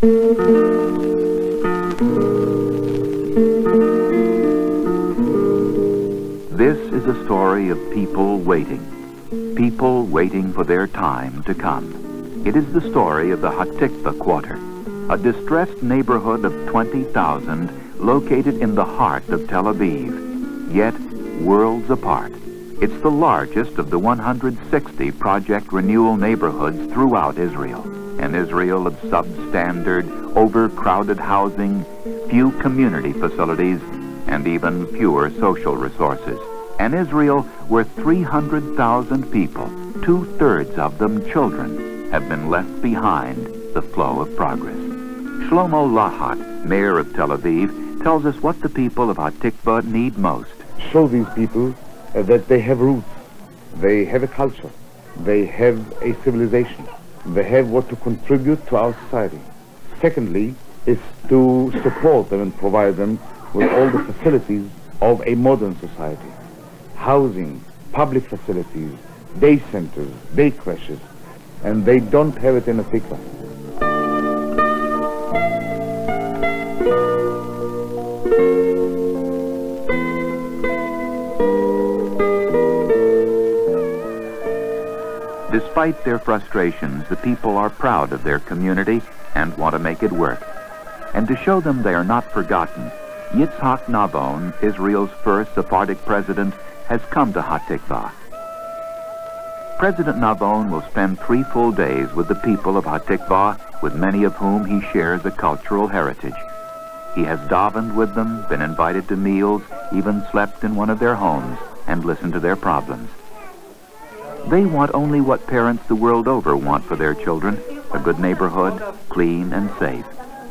This is a story of people waiting for their time to come. It is the story of the Hatikva Quarter, a distressed neighborhood of 20,000 located in the heart of Tel Aviv, yet worlds apart. It's the largest of the 160 Project Renewal neighborhoods throughout Israel, an Israel of substandard, overcrowded housing, few community facilities, and even fewer social resources. An Israel where 300,000 people, 2/3 of them children, have been left behind the flow of progress. Shlomo, mayor of Tel Aviv, tells us what the people of Hatikva need most. Show these people that they have roots, they have a culture, they have a civilization, they have what to contribute to our society. Secondly, is to support them and provide them with all the facilities of a modern society. Housing, public facilities, day centers, day creches, and they don't have it in Hatikva. Despite their frustrations, the people are proud of their community and want to make it work. And to show them they are not forgotten, Yitzichak Navon, Israel's first Sephardic president, has come to Hatikva. President Navon will spend 3 full days with the people of Hatikva, with many of whom he shares a cultural heritage. He has davened with them, been invited to meals, even slept in one of their homes, and listened to their problems. They want only what parents the world over want for their children: a good neighborhood, clean and safe,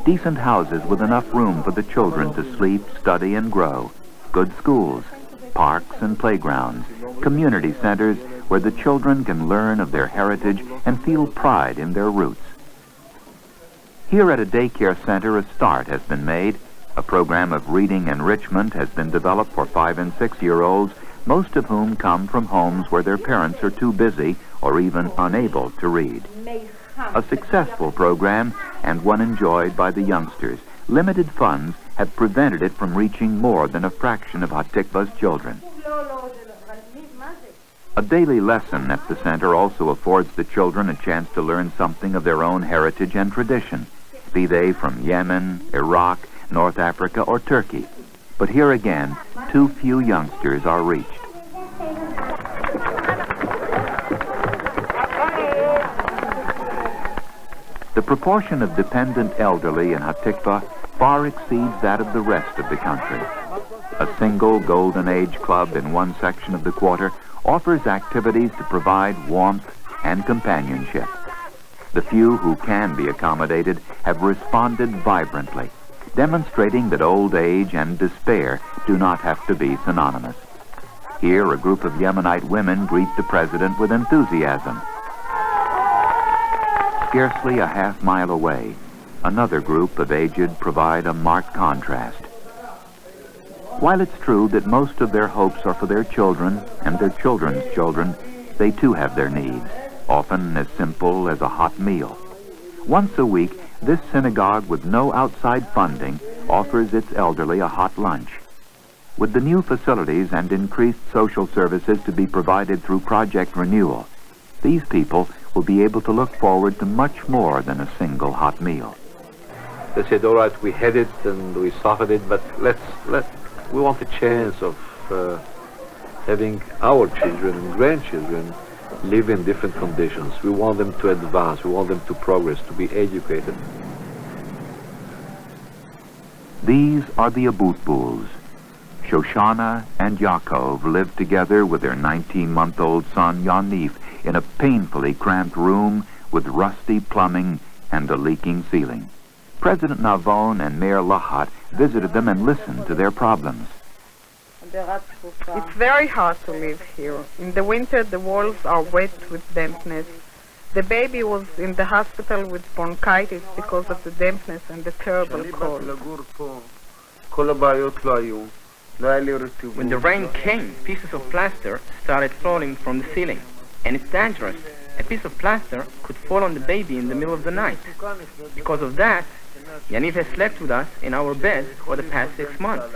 decent houses with enough room for the children to sleep, study, and grow, good schools, parks and playgrounds, community centers where the children can learn of their heritage and feel pride in their roots. Here at a daycare center, a start has been made. A program of reading enrichment has been developed for 5- and 6-year-olds, most of whom come from homes where their parents are too busy or even unable to read. A successful program, and one enjoyed by the youngsters. Limited funds have prevented it from reaching more than a fraction of Hatikva's children. A daily lesson at the center also affords the children a chance to learn something of their own heritage and tradition, be they from Yemen, Iraq, North Africa, or Turkey. But here again, too few youngsters are reached. The proportion of dependent elderly in Hatikva far exceeds that of the rest of the country. A single Golden Age club in one section of the quarter offers activities to provide warmth and companionship. The few who can be accommodated have responded vibrantly, demonstrating that old age and despair do not have to be synonymous. Here, a group of Yemenite women greet the president with enthusiasm. Scarcely a half-mile away, another group of aged provide a marked contrast. While it's true that most of their hopes are for their children and their children's children, they too have their needs, often as simple as a hot meal. Once a week, this synagogue with no outside funding offers its elderly a hot lunch. With the new facilities and increased social services to be provided through Project Renewal, these people will be able to look forward to much more than a single hot meal. They said, all right, we had it and we suffered it, but we want a chance of having our children and grandchildren live in different conditions. We want them to advance, we want them to progress, to be educated. These are the Abutbuls. Shoshana and Yaakov live together with their 19-month-old son Yanif in a painfully cramped room with rusty plumbing and a leaking ceiling. President Navon and Mayor Lahat visited them and listened to their problems. It's very hard to live here. In the winter, the walls are wet with dampness. The baby was in the hospital with bronchitis because of the dampness and the terrible cold. When the rain came, pieces of plaster started falling from the ceiling. And it's dangerous. A piece of plaster could fall on the baby in the middle of the night. Because of that, Yaniv has slept with us in our bed for the past 6 months.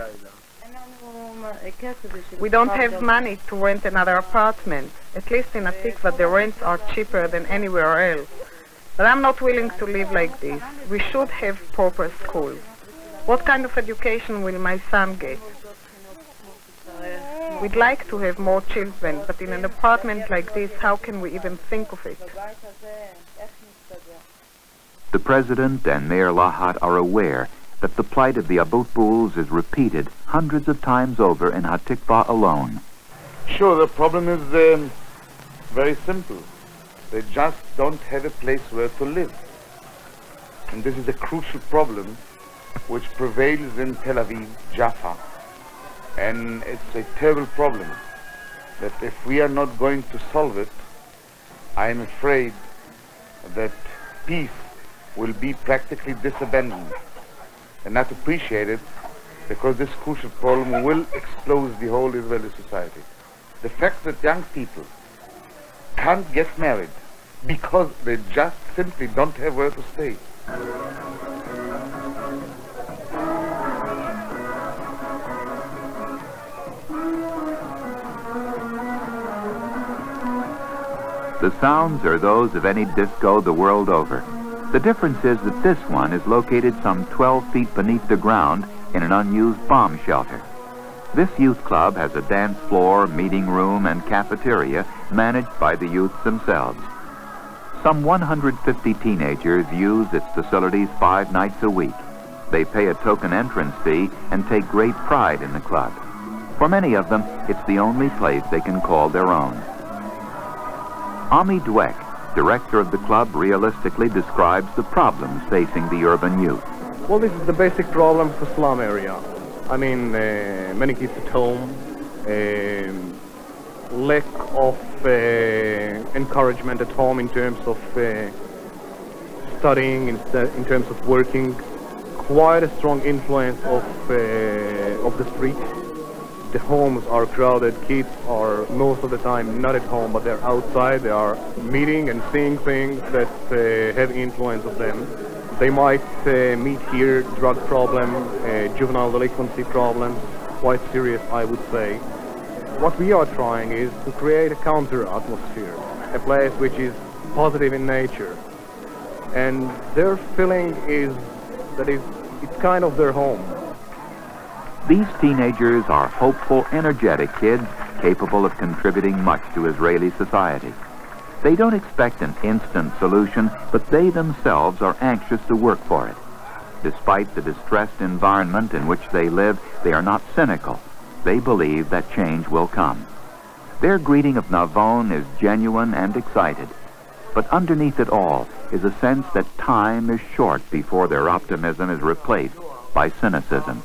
We don't have money to rent another apartment. At least in Hatikva, the rents are cheaper than anywhere else. But I'm not willing to live like this. We should have proper schools. What kind of education will my son get? We'd like to have more children, but in an apartment like this, how can we even think of it? The President and Mayor Lahat are aware that the plight of the Abutbuls is repeated hundreds of times over in Hatikva alone. Sure, the problem is very simple. They just don't have a place where to live. And this is a crucial problem which prevails in Tel Aviv, Jaffa. And it's a terrible problem that if we are not going to solve it, I am afraid that peace will be practically disabandoned and not appreciated, because this crucial problem will expose the whole Israeli society. The fact that young people can't get married because they just simply don't have where to stay. The sounds are those of any disco the world over. The difference is that this one is located some 12 feet beneath the ground in an unused bomb shelter. This youth club has a dance floor, meeting room, and cafeteria managed by the youths themselves. Some 150 teenagers use its facilities 5 nights a week. They pay a token entrance fee and take great pride in the club. For many of them, it's the only place they can call their own. Ami Dweck, director of the club, realistically describes the problems facing the urban youth. Well, this is the basic problem for slum area. I mean, many kids at home, lack of encouragement at home in terms of studying, in terms of working, quite a strong influence of the streets. The homes are crowded, kids are most of the time not at home, but they're outside, they are meeting and seeing things that have influence of them. They might meet here drug problem, juvenile delinquency problem, quite serious, I would say. What we are trying is to create a counter atmosphere, a place which is positive in nature. And their feeling is that it's kind of their home. These teenagers are hopeful, energetic kids capable of contributing much to Israeli society. They don't expect an instant solution, but they themselves are anxious to work for it. Despite the distressed environment in which they live, they are not cynical. They believe that change will come. Their greeting of Navon is genuine and excited. But underneath it all is a sense that time is short before their optimism is replaced by cynicism.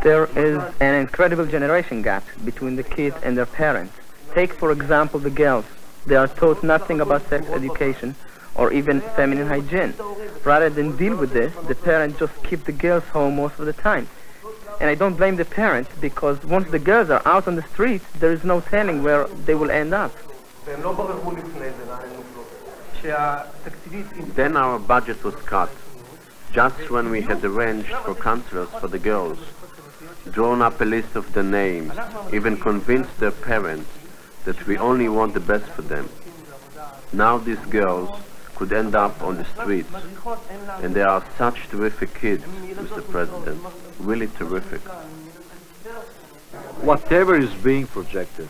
There is an incredible generation gap between the kids and their parents. Take, for example, the girls. They are taught nothing about sex education or even feminine hygiene. Rather than deal with this, the parents just keep the girls home most of the time. And I don't blame the parents, because once the girls are out on the streets, there is no telling where they will end up. Then our budget was cut, just when we had arranged for counselors for the girls, drawn up a list of their names, even convinced their parents that we only want the best for them. Now these girls could end up on the streets, and they are such terrific kids, Mr. President, really terrific. Whatever is being projected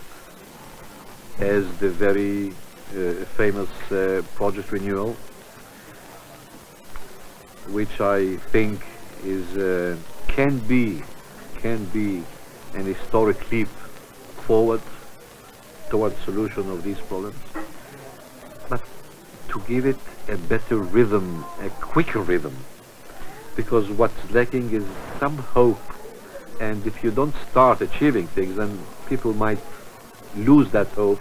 as the very famous project renewal, which I think is can be an historic leap forward towards solution of these problems, but to give it a better rhythm, a quicker rhythm, because what's lacking is some hope, and if you don't start achieving things, then people might lose that hope,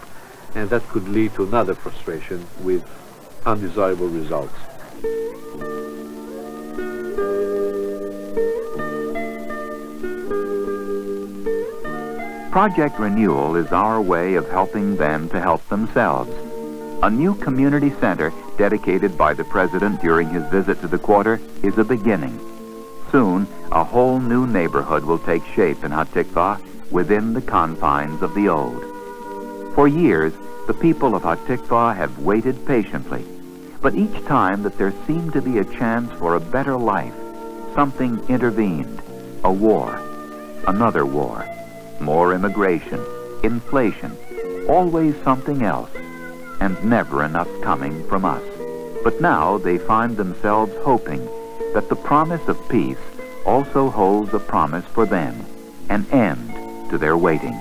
and that could lead to another frustration with undesirable results. Project Renewal is our way of helping them to help themselves. A new community center dedicated by the President during his visit to the quarter, is a beginning. Soon, a whole new neighborhood will take shape in Hatikva within the confines of the old. For years, the people of Hatikva have waited patiently, but each time that there seemed to be a chance for a better life, something intervened. A war, another war, more immigration, inflation, always something else, and never enough coming from us. But now they find themselves hoping that the promise of peace also holds a promise for them, an end to their waiting.